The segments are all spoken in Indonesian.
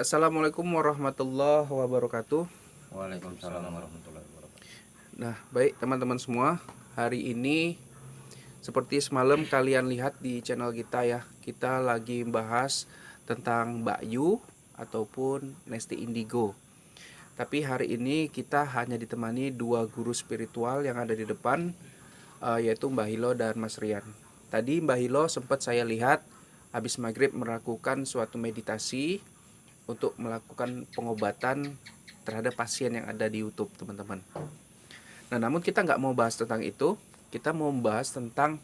Assalamualaikum warahmatullahi wabarakatuh. Waalaikumsalam warahmatullahi wabarakatuh. Nah, baik teman-teman semua, hari ini seperti semalam kalian lihat di channel kita ya, kita lagi bahas tentang Mbak Yu ataupun Nesti Indigo. Tapi hari ini kita hanya ditemani dua guru spiritual yang ada di depan, yaitu Mbah Hilo dan Mas Rian. Tadi Mbah Hilo sempat saya lihat habis maghrib melakukan suatu meditasi untuk melakukan pengobatan terhadap pasien yang ada di YouTube, teman-teman. Nah, namun kita nggak mau bahas tentang itu. Kita mau membahas tentang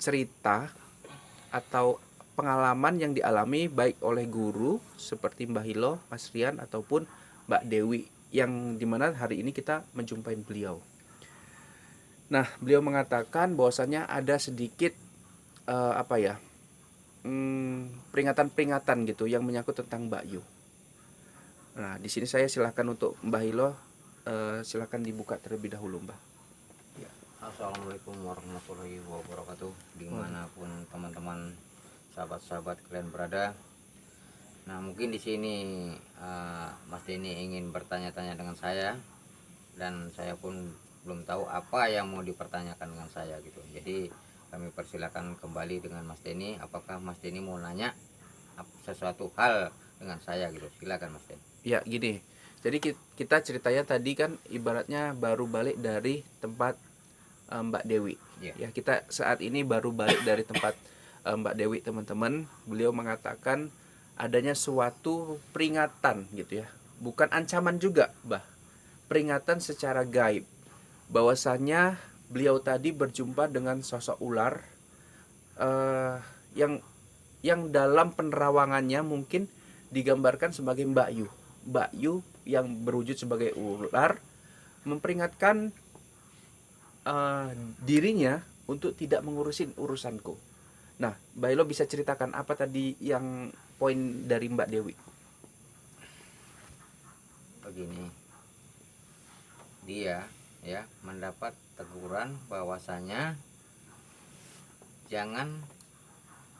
cerita atau pengalaman yang dialami baik oleh guru seperti Mbah Hilo, Mas Rian, ataupun Mbak Dewi, yang dimana hari ini kita menjumpai beliau. Nah, beliau mengatakan bahwasannya ada sedikit peringatan-peringatan gitu yang menyangkut tentang Mbak Yu. Nah, di sini saya silakan untuk Mbah Hilo, silakan dibuka terlebih dahulu, Mbah. Ya. Assalamualaikum warahmatullahi wabarakatuh. Dimanapun teman-teman, sahabat-sahabat kalian berada. Nah, mungkin di sini Mas Denny ingin bertanya-tanya dengan saya, dan saya pun belum tahu apa yang mau dipertanyakan dengan saya gitu. Jadi kami persilakan kembali dengan Mas Denny. Apakah Mas Denny mau nanya sesuatu hal dengan saya gitu? Silakan Mas Denny. Ya, gini. Jadi kita ceritanya tadi kan ibaratnya baru balik dari tempat Mbak Dewi. Ya, kita saat ini baru balik dari tempat Mbak Dewi, teman-teman. Beliau mengatakan adanya suatu peringatan gitu ya. Bukan ancaman juga, Mbah. Peringatan secara gaib. Bahwasanya beliau tadi berjumpa dengan sosok ular yang dalam penerawangannya mungkin digambarkan sebagai Mbak Yu. Mbak Yu yang berwujud sebagai ular memperingatkan dirinya untuk tidak mengurusin urusanku. Nah, Mbak Ilo bisa ceritakan apa tadi yang poin dari Mbak Dewi? Begini, dia ya mendapat teguran bahwasanya jangan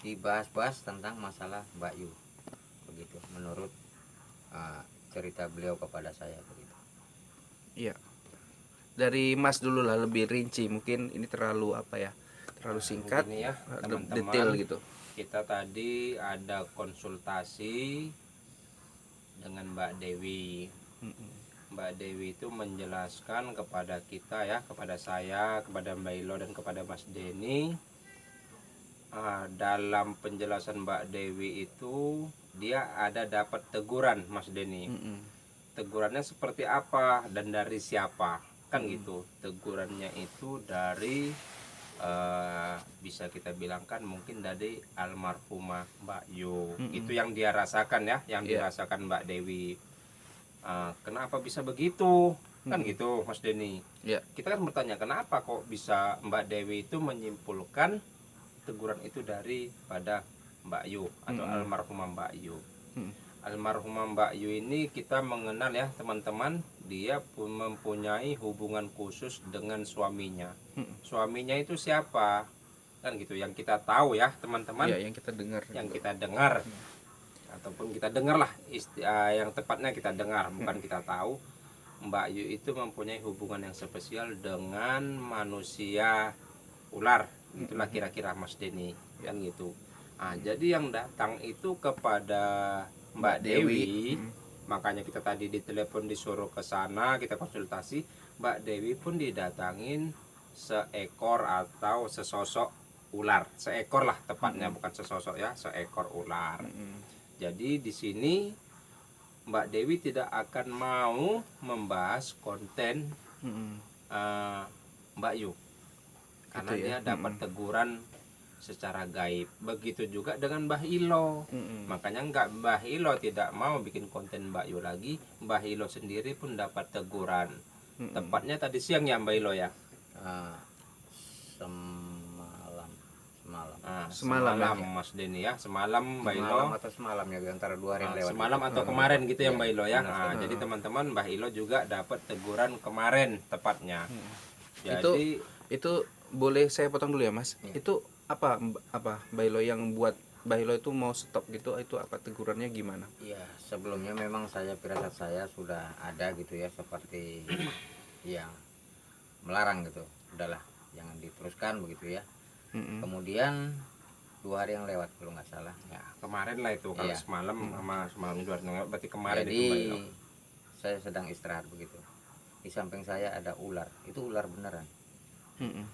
dibahas-bahas tentang masalah Mbak Yu, begitu menurut cerita beliau kepada saya begitu. Iya. Dari Mas dulu lah, lebih rinci, mungkin ini terlalu terlalu singkat ya, teman-teman, detail gitu. kita tadi ada konsultasi dengan Mbak Dewi. Mbak Dewi itu menjelaskan kepada kita ya, kepada saya, kepada Mbak Ilo, dan kepada Mas Denny. Dalam penjelasan Mbak Dewi itu dia ada dapat teguran, Mas Denny. Tegurannya seperti apa dan dari siapa, kan gitu. Tegurannya itu dari bisa kita bilangkan mungkin dari almarhumah Mbak Yu. Itu yang dia rasakan ya, yang dirasakan Mbak Dewi. Kenapa bisa begitu, kan gitu Mas Denny. Kita kan bertanya kenapa kok bisa Mbak Dewi itu menyimpulkan teguran itu daripada Mbak Yu atau almarhumah Mbak Yu. Almarhumah Mbak Yu ini kita mengenal ya teman-teman, dia pun mempunyai hubungan khusus dengan suaminya. Suaminya itu siapa, kan gitu, yang kita tahu ya teman-teman. Ya, yang kita dengar. Yang kita dengar, ataupun kita dengar lah, yang tepatnya kita dengar, bukan kita tahu. Mbak Yu itu mempunyai hubungan yang spesial dengan manusia ular, itulah kira-kira Mas Denny, kan gitu. Jadi yang datang itu kepada Mbak Dewi, makanya kita tadi ditelepon disuruh ke sana, kita konsultasi. Mbak Dewi pun didatangin seekor atau sesosok ular, seekor lah tepatnya, bukan sesosok ya, seekor ular. Jadi di sini Mbak Dewi tidak akan mau membahas konten Mbak Yu, karena dia dapat teguran secara gaib. Begitu juga dengan Mbah Ilo. Makanya Mbah Ilo tidak mau bikin konten Mbak Yu lagi. Mbah Ilo sendiri pun dapat teguran. Tepatnya tadi siang ya Mbak Ilo ya. Semalam ya. Mas Denny ya, semalam Mbak Ilo. Semalam atau semalam ya, antara 2 hari yang lewat. Semalam atau kemarin gitu ya Mbak Ilo ya. Jadi teman-teman, Mbah Ilo juga dapat teguran kemarin tepatnya. Jadi itu boleh saya potong dulu ya Mas? Itu apa Mbak Ilo yang buat Mbah Hilo itu mau stop gitu, itu apa tegurannya gimana? Ya sebelumnya memang firasat saya sudah ada gitu ya, seperti yang melarang gitu, udahlah jangan diteruskan begitu ya. Mm-mm. Kemudian 2 hari yang lewat kalau nggak salah, Ya, kemarin lah itu kalau Iya. semalam sama semalamnya 2 hari yang lalu, berarti kemarin jadi itu Mbak Hilo. saya sedang istirahat begitu, di samping saya ada ular, itu ular beneran, Mm-mm.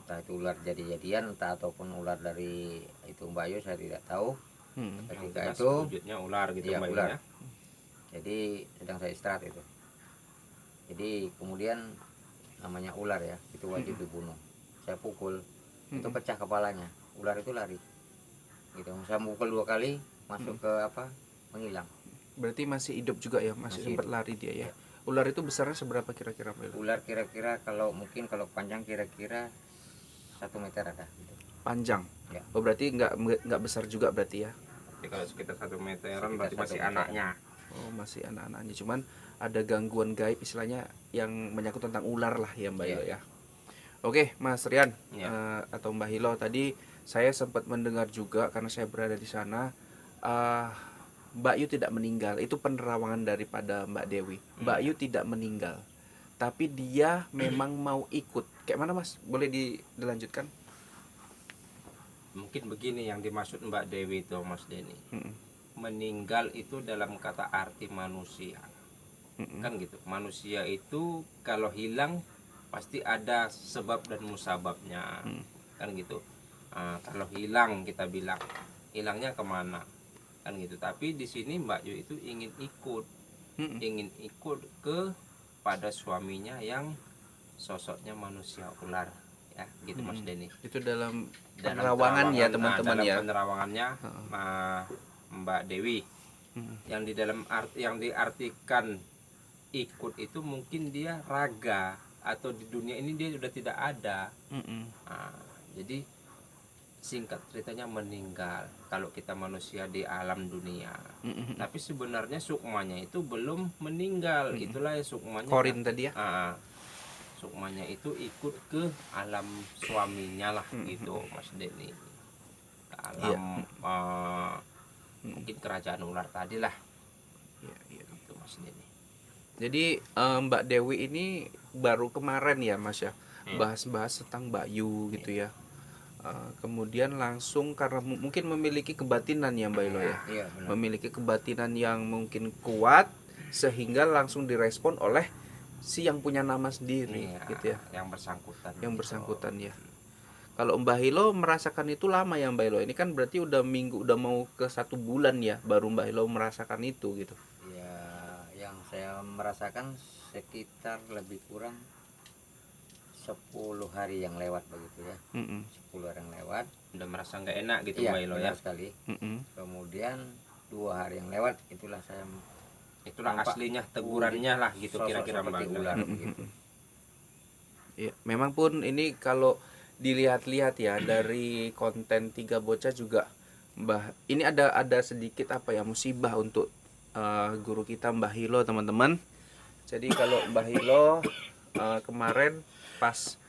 entah itu ular jadi-jadian entah ataupun ular dari itu Mbak Ayu, saya tidak tahu. Mm-mm. Yang Ketika jelas itu wujudnya ular gitu iya, Mbak Hilo ular. ya. Jadi sedang saya istirahat itu, jadi kemudian namanya ular ya, itu wajib dibunuh. Saya pukul, itu pecah kepalanya, ular itu lari gitu. Saya pukul 2 kali, masuk ke apa, menghilang. Berarti masih hidup juga ya, masih Masih sempat hidup. lari dia ya. Iya. Ular itu besarnya seberapa kira-kira Mbak Hilo? Ular kira-kira kalau mungkin kalau panjang kira-kira 1 meter ada gitu. Panjang. Ya. Oh berarti nggak besar juga berarti ya. Jadi kalau sekitar 1 meteran Sekitar berarti 1 masih meteran. anaknya. Oh masih anak-anaknya, cuman ada gangguan gaib istilahnya yang menyangkut tentang ular lah ya Mbak Iya. Hilo ya. Oke Mas Rian Iya. atau Mbak Hilo, tadi saya sempat mendengar juga karena saya berada di sana, Mbak Yu tidak meninggal. Itu penerawangan daripada Mbak Dewi. Mbak Yu tidak meninggal, tapi dia memang mau ikut. Kayak mana Mas? Boleh dilanjutkan? Mungkin begini yang dimaksud Mbak Dewi itu Mas Denny. Mm-mm. Meninggal itu dalam kata arti manusia. Mm-mm. Kan gitu. Manusia itu kalau hilang pasti ada sebab dan musababnya. Kan gitu. Kalau hilang kita bilang hilangnya kemana? Kan gitu. Tapi di sini Mbak Yu itu ingin ikut. Mm-mm. Ingin ikut ke pada suaminya yang sosoknya manusia ular ya gitu Mas Denny. Itu dalam Dalam penerawangan ya terawangan, teman-teman dalam ya. penerawangannya Mbak Dewi yang di dalam yang diartikan ikut itu mungkin dia raga atau di dunia ini dia sudah tidak ada. Mm-mm. Jadi singkat ceritanya meninggal kalau kita manusia di alam dunia. Mm-mm. Tapi sebenarnya sukmanya itu belum meninggal. Itulah ya sukmanya. Korin tadi ya. Sukmanya itu ikut ke alam suaminya lah gitu Mas Denny. Ke alam mungkin kerajaan ular tadi lah Iya, iya. gitu Mas Denny. Jadi Mbak Dewi ini baru kemarin ya Mas ya, bahas-bahas tentang Mbak Yu gitu ya. Kemudian langsung karena mungkin memiliki kebatinan ya Mbak Ilo ya. Iya, benar. Memiliki kebatinan yang mungkin kuat sehingga langsung direspon oleh si yang punya nama sendiri Iya, gitu ya. yang bersangkutan Yang gitu. bersangkutan ya. Kalau Mbak Hilo merasakan itu lama ya Mbak Hilo. Ini kan berarti udah mau ke 1 bulan ya baru Mbak Hilo merasakan itu gitu. Ya, yang saya merasakan sekitar lebih kurang 10 hari yang lewat begitu ya. Mm-mm. 10 hari yang lewat. Udah merasa nggak enak gitu Iya, Mbak Ilo ya. benar sekali. Mm-mm. Kemudian 2 hari yang lewat itulah saya Itulah nampak aslinya tegurannya lah gitu sosok kira-kira seperti Mbak Ilo. ular begitu. Iya, memang pun ini kalau dilihat-lihat ya dari konten 3 bocah juga Mbah, ini ada sedikit apa ya musibah untuk guru kita Mbah Hilo teman-teman. Jadi kalau Mbah Hilo kemarin pas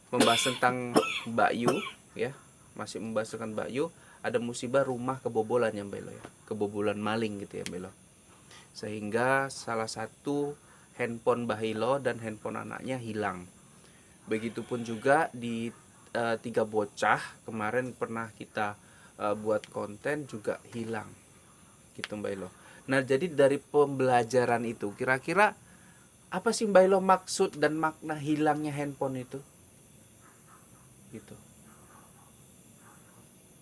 membahas tentang Mbak Yu ya, masih membahas tentang Mbak Yu, ada musibah rumah kebobolan ya Mbak Hilo ya, kebobolan maling gitu ya Mbak Hilo. Sehingga salah satu handphone Mbah Hilo dan handphone anaknya hilang. Begitupun juga di 3 bocah kemarin pernah kita buat konten juga hilang gitu Mbak Ilo. Nah jadi dari pembelajaran itu kira-kira apa sih Mbak Ilo maksud dan makna hilangnya handphone itu gitu.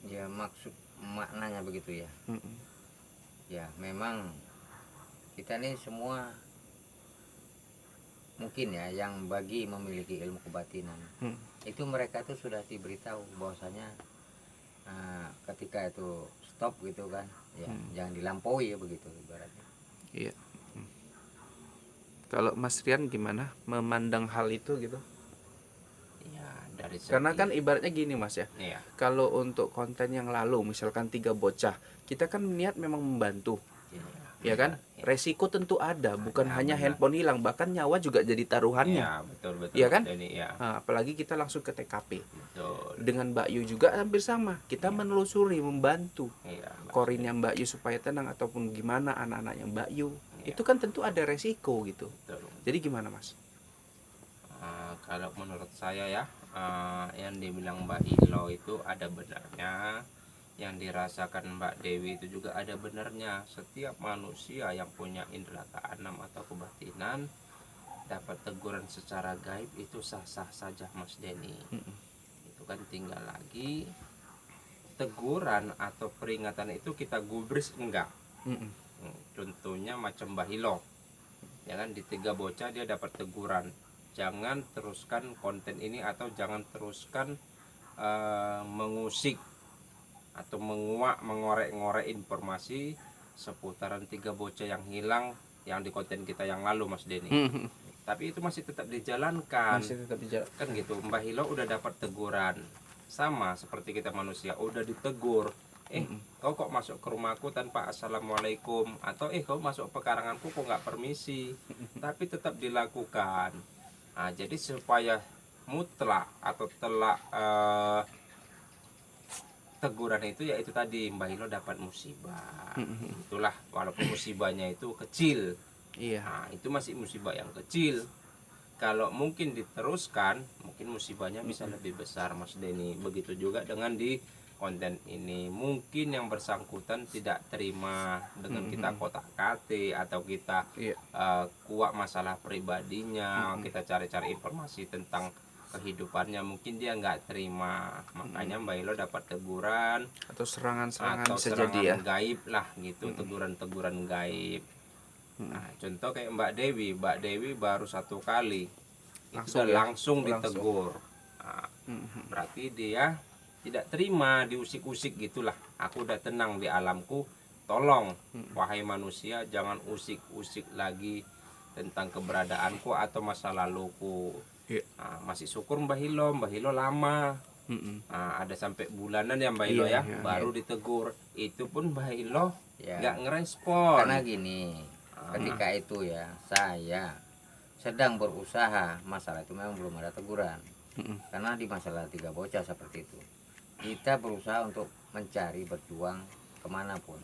Ya maksud maknanya begitu ya. Mm-mm. Ya memang kita ini semua mungkin ya yang bagi memiliki ilmu kebatinan itu mereka tuh sudah diberitahu bahwasanya ketika itu stop gitu kan ya, jangan dilampaui ya begitu ibaratnya. Iya. Kalau Mas Rian gimana memandang hal itu gitu? Ya, dari Karena segi- kan ibaratnya gini Mas ya. Iya. Kalau untuk konten yang lalu misalkan 3 bocah, kita kan niat memang membantu. Iya. Ya kan? resiko tentu ada, bukan Ada, hanya benar. handphone hilang, bahkan nyawa juga jadi taruhannya. Ya, betul betul. Iya kan? Mas Denny, ya. Nah, apalagi kita langsung ke TKP. Betul. Dengan Mbak Yu juga hampir sama, kita menelusuri, membantu Iya, Mas korinnya Mbak Yu supaya tenang ataupun gimana anak-anaknya Mbak Yu. Iya. Itu kan tentu ada resiko gitu. Betul. Jadi gimana Mas? Kalau menurut saya ya, yang dibilang Mbak Ilo itu ada benarnya, yang dirasakan Mbak Dewi itu juga ada benarnya. Setiap manusia yang punya indera keenam atau kebatinan dapat teguran secara gaib itu sah-sah saja, Mas Denny. Itu kan tinggal lagi teguran atau peringatan itu kita gubris enggak. Contohnya macam Mbak Ilo, ya kan, di Tiga Bocah dia dapat teguran, jangan teruskan konten ini atau jangan teruskan mengusik atau mengorek-ngorek informasi seputaran Tiga Bocah yang hilang yang di konten kita yang lalu, Mas Denny. Tapi itu masih tetap dijalankan. Masih tetap dijalankan. Kan gitu. Mbak Hilo udah dapat teguran, sama seperti kita manusia udah ditegur. Kau kok masuk ke rumahku tanpa assalamualaikum, atau kau masuk pekaranganku kok nggak permisi, tapi tetap dilakukan. Nah, jadi supaya mutlak atau telak teguran itu, ya itu tadi, Mbak Hilo dapat musibah. Itulah, walaupun musibahnya itu kecil. Iya. Nah, itu masih musibah yang kecil. Kalau mungkin diteruskan, mungkin musibahnya bisa lebih besar, Mas Denny. Begitu juga dengan di konten ini. Mungkin yang bersangkutan tidak terima dengan kita kotak-kati atau kita Iya. kuak masalah pribadinya, kita cari-cari informasi tentang kehidupannya, mungkin dia nggak terima. Makanya Mbak Ilo dapat teguran Atau serangan-serangan atau bisa serangan jadi ya. gaib lah gitu, teguran-teguran gaib. Nah, contoh kayak Mbak Dewi baru satu kali Langsung itu ya? langsung Langsung. ditegur. Nah, berarti dia tidak terima diusik-usik gitulah. Aku udah tenang di alamku, tolong wahai manusia jangan usik-usik lagi tentang keberadaanku atau masa laluku. Iya. Nah, masih syukur Mbak Hilo lama. Nah, ada sampai bulanan ya Mbak Hilo Iya, ya, iya. baru ditegur. Itu pun Mbak Hilo Ya. nggak ngerespon. Karena gini, ketika itu ya saya sedang berusaha, masalah itu memang belum ada teguran. Karena di masalah Tiga Bocah seperti itu, kita berusaha untuk mencari, berjuang kemanapun.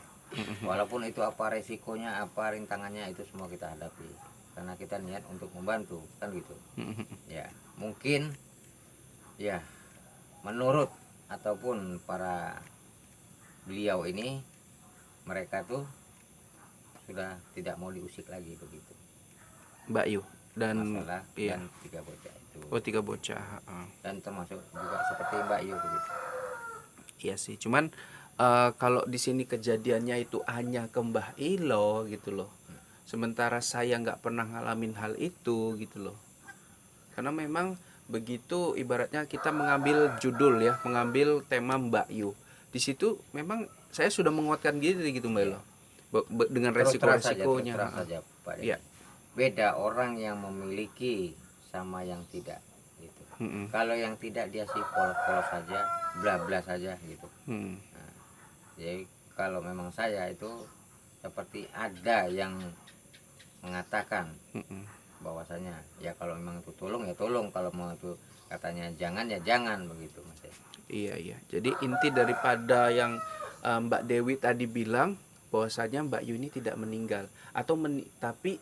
Walaupun itu apa resikonya, apa rintangannya, itu semua kita hadapi. Karena kita niat untuk membantu, kan gitu. Ya, mungkin ya menurut ataupun para beliau ini, mereka tuh sudah tidak mau diusik lagi begitu. Mbak Yu dan Masalah iya. dan Tiga Bocah itu. Oh, Tiga Bocah. Dan termasuk juga seperti Mbak Yu begitu. Iya sih, cuman kalau di sini kejadiannya itu hanya ke Mbah Ilo gitu loh. Sementara saya nggak pernah ngalamin hal itu gitu loh. Karena memang begitu, ibaratnya kita mengambil judul ya, mengambil tema Mbak Yu. Di situ memang saya sudah menguatkan diri gitu Mbak Ilo. Dengan Terus terang resiko-resikonya. saja Pak Denny. Iya. Beda orang yang memiliki sama yang tidak gitu. Kalau yang tidak dia sih polos-polos saja, bla-bla saja gitu. Nah, jadi kalau memang saya itu seperti ada yang mengatakan bahwasanya ya kalau memang itu tolong ya tolong, kalau mau itu katanya jangan ya jangan begitu Mas. Iya. Jadi inti daripada yang Mbak Dewi tadi bilang bahwasanya Mbak Yu ini tidak meninggal atau tapi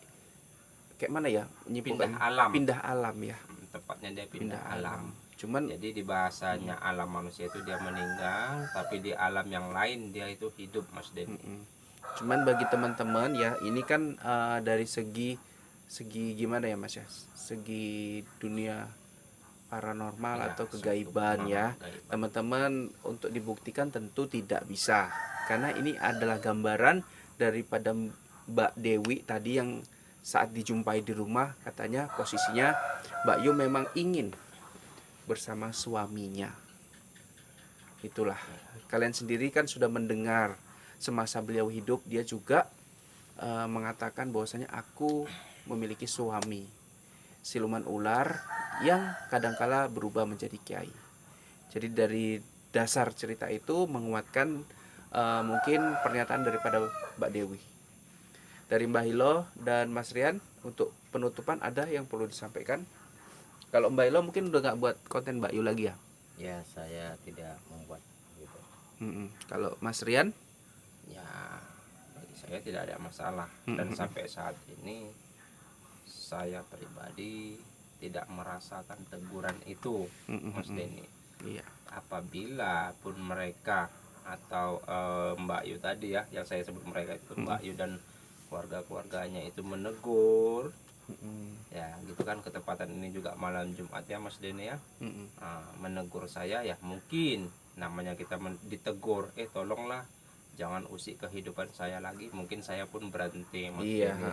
kayak mana ya, Pindah alam. pindah alam ya, Tepatnya dia pindah alam. cuman Jadi di bahasanya alam manusia itu dia meninggal, tapi di alam yang lain dia itu hidup, Mas Denny. cuman bagi teman-teman ya, ini kan dari segi gimana ya Mas ya, segi dunia paranormal Iya, atau suatu kegaiban ya, kegaiban. teman-teman, untuk dibuktikan tentu tidak bisa, karena ini adalah gambaran daripada Mbak Dewi tadi yang saat dijumpai di rumah katanya posisinya Mbak Yu memang ingin bersama suaminya. Itulah, kalian sendiri kan sudah mendengar semasa beliau hidup dia juga mengatakan bahwasanya aku memiliki suami siluman ular yang kadangkala berubah menjadi kiai. Jadi dari dasar cerita itu menguatkan mungkin pernyataan daripada Mbak Dewi. Dari Mbah Hilo dan Mas Rian, untuk penutupan ada yang perlu disampaikan? Kalau Mbak Hilo mungkin udah nggak buat konten Mbak Yu lagi ya? Ya, saya tidak membuat gitu. Kalau Mas Rian? Ya, bagi saya tidak ada masalah, dan sampai saat ini saya pribadi tidak merasakan teguran itu, Mas Denny. Iya. Apabila pun mereka atau Mbak Yu tadi ya, yang saya sebut mereka itu Mbak Yu dan keluarga-keluarganya itu menegur, ya gitu kan, ketepatan ini juga malam Jumat ya Mas Denny ya. Menegur saya, ya mungkin namanya kita ditegur, tolonglah jangan usik kehidupan saya lagi, mungkin saya pun berhenti, Mas Iya. Denny.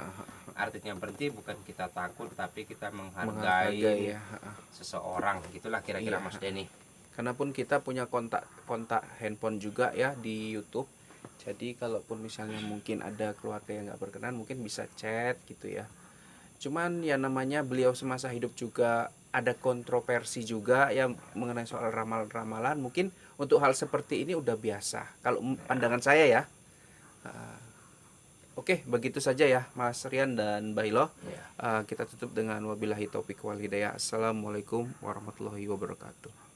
Artinya berhenti bukan kita takut, tapi kita Menghargai menghargai ya. seseorang, gitulah kira-kira Iya. Mas Denny. Karena pun kita punya kontak handphone juga ya di YouTube. Jadi kalaupun misalnya mungkin ada keluarga yang nggak berkenan, mungkin bisa chat gitu ya. Cuman ya namanya beliau semasa hidup juga ada kontroversi juga ya mengenai soal ramalan-ramalan. Mungkin untuk hal seperti ini udah biasa. Kalau pandangan saya ya. Oke, begitu saja ya Mas Rian dan Mbak Hilo. Ya. Kita tutup dengan wabillahi taufik wal hidayah. Assalamualaikum warahmatullahi wabarakatuh.